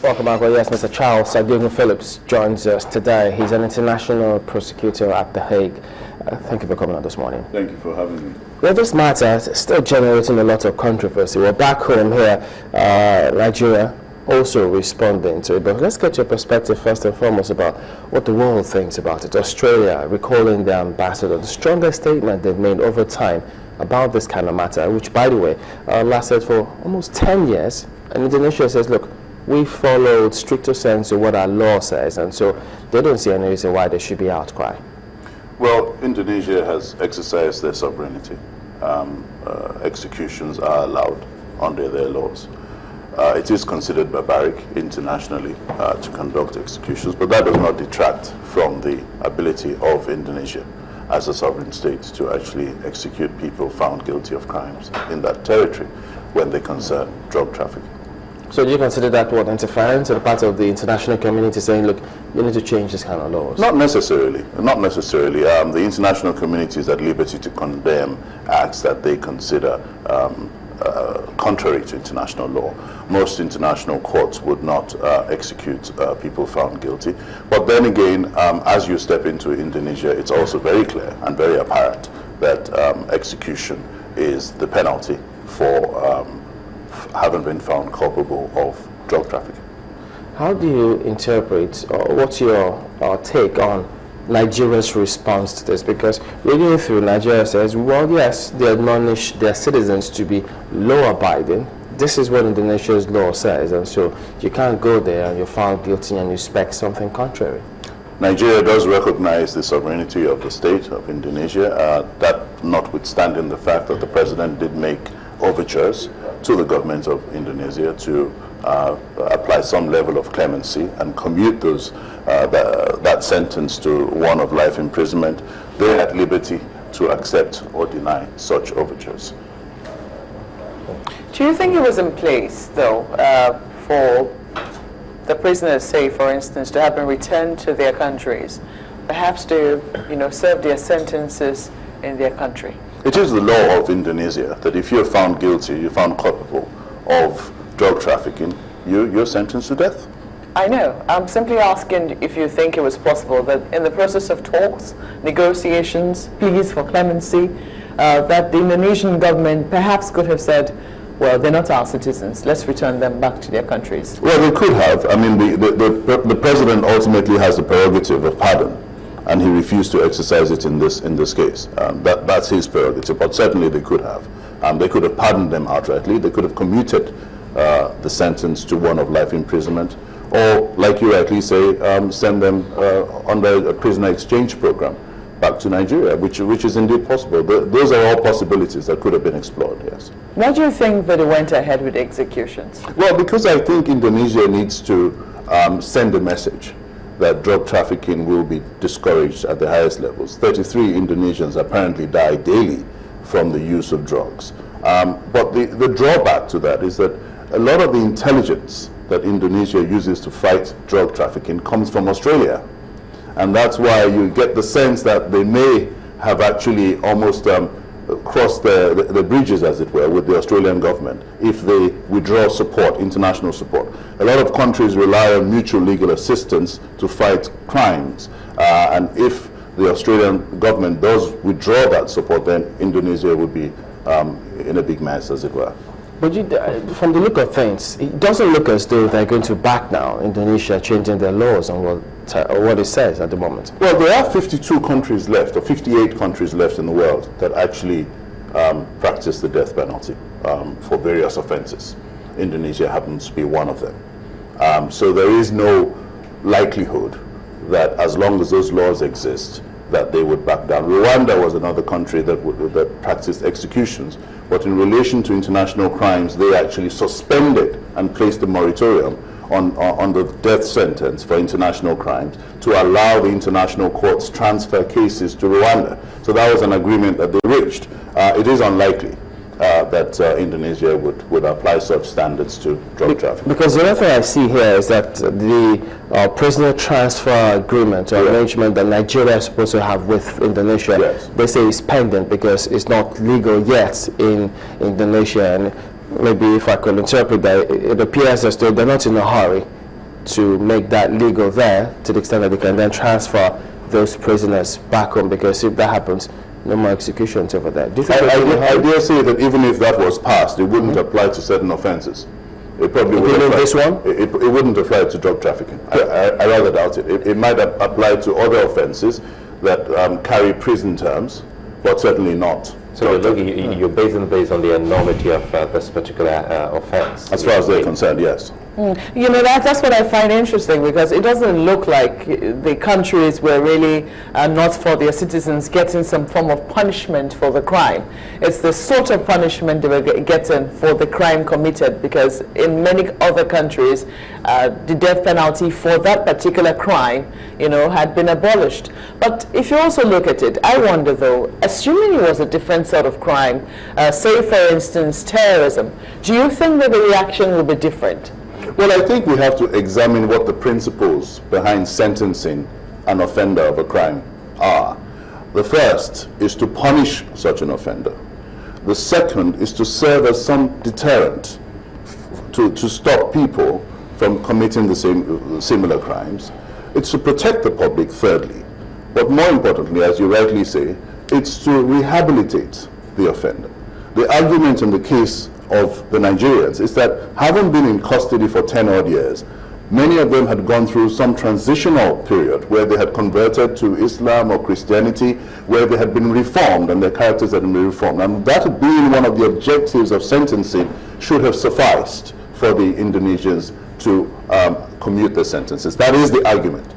Welcome back. Well, yes, Mr. Charles Adeogun-Philips joins us today. He's an international prosecutor at The Hague. Thank you for coming on this morning. Thank you for having me. Well, this matter is still generating a lot of controversy. We're back home here, Nigeria also responding to it. But let's get your perspective first and foremost about what the world thinks about it. Australia recalling their ambassador, the strongest statement they've made over time about this kind of matter, which, by the way, lasted for almost 10 years. And Indonesia says, look, we followed stricter sense of what our law says, and so they don't see any reason why there should be outcry. Well, Indonesia has exercised their sovereignty. Executions are allowed under their laws. It is considered barbaric internationally to conduct executions, but that does not detract from the ability of Indonesia as a sovereign state to actually execute people found guilty of crimes in that territory when they concern drug trafficking. So do you consider that what interference on the part of the international community saying, look, you need to change this kind of laws? Not necessarily. Not necessarily. The international community is at liberty to condemn acts that they consider contrary to international law. Most international courts would not execute people found guilty. But then again, as you step into Indonesia, it's also very clear and very apparent that execution is the penalty for having been found culpable of drug trafficking. How do you interpret, or what's your take on Nigeria's response to this? Because reading through, Nigeria says, well, yes, they admonish their citizens to be law-abiding. This is what Indonesia's law says, and so you can't go there and you're found guilty and you expect something contrary. Nigeria does recognize the sovereignty of the state of Indonesia, that notwithstanding the fact that the president did make overtures to the government of Indonesia to apply some level of clemency and commute those that sentence to one of life imprisonment. They're at liberty to accept or deny such overtures. Do you think it was in place, though, for the prisoners, say, for instance, to have been returned to their countries, perhaps to, serve their sentences in their country? It is the law of Indonesia that if you're found guilty, you're found culpable of drug trafficking, you're sentenced to death. I know. I'm simply asking if you think it was possible that in the process of talks, negotiations, pleas for clemency, that the Indonesian government perhaps could have said, well, they're not our citizens, let's return them back to their countries. Well, they could have. I mean, the president ultimately has the prerogative of pardon, and he refused to exercise it in this case. That's his prerogative, but certainly they could have. They could have pardoned them outrightly. They could have commuted the sentence to one of life imprisonment, or, like you rightly say, send them under a prisoner exchange program back to Nigeria, which is indeed possible. Those are all possibilities that could have been explored, yes. Why do you think that it went ahead with executions? Well, because I think Indonesia needs to send a message that drug trafficking will be discouraged at the highest levels. 33 Indonesians apparently die daily from the use of drugs. But the drawback to that is that a lot of the intelligence that Indonesia uses to fight drug trafficking comes from Australia. And that's why you get the sense that they may have actually almost crossed the bridges, as it were, with the Australian government if they withdraw support, international support. A lot of countries rely on mutual legal assistance to fight crimes. And if the Australian government does withdraw that support, then Indonesia would be in a big mess, as it were. But from the look of things, it doesn't look as though they're going to back now, Indonesia changing their laws on what it says at the moment. Well, there are 52 countries left, or 58 countries left in the world that actually practice the death penalty for various offenses. Indonesia happens to be one of them. So there is no likelihood that as long as those laws exist, that they would back down. Rwanda was another country that practiced executions, but in relation to international crimes, they actually suspended and placed a moratorium on the death sentence for international crimes to allow the international courts transfer cases to Rwanda. So that was an agreement that they reached. It is unlikely that Indonesia would apply such standards to drug trafficking. Because the other thing I see here is that the prisoner transfer agreement or arrangement that Nigeria is supposed to have with Indonesia, they say is pending because it's not legal yet in Indonesia. And maybe if I could interpret that, it appears as though they're not in a hurry to make that legal there, to the extent that they can then transfer those prisoners back home, because if that happens, no more executions over there. Do you think I dare say that even if that was passed, it wouldn't apply to certain offences. It probably would apply. This one? It wouldn't apply to drug trafficking. I rather doubt it. It might apply to other offences that carry prison terms, but certainly not. So you're based on the enormity of this particular offence. As far as they're concerned, yes. You know, that's what I find interesting, because it doesn't look like the countries were really not for their citizens getting some form of punishment for the crime. It's the sort of punishment they were getting for the crime committed, because in many other countries, the death penalty for that particular crime, you know, had been abolished. But if you also look at it, I wonder though, assuming it was a different sort of crime, say for instance terrorism, do you think that the reaction will be different? Well, I think we have to examine what the principles behind sentencing an offender of a crime are. The first is to punish such an offender. The second is to serve as some deterrent to stop people from committing the similar crimes. It's to protect the public, thirdly. But more importantly, as you rightly say, it's to rehabilitate the offender. The argument in the case of the Nigerians is that, having been in custody for 10 odd years, many of them had gone through some transitional period where they had converted to Islam or Christianity, where they had been reformed and their characters had been reformed. And that being one of the objectives of sentencing should have sufficed for the Indonesians to commute their sentences. That is the argument.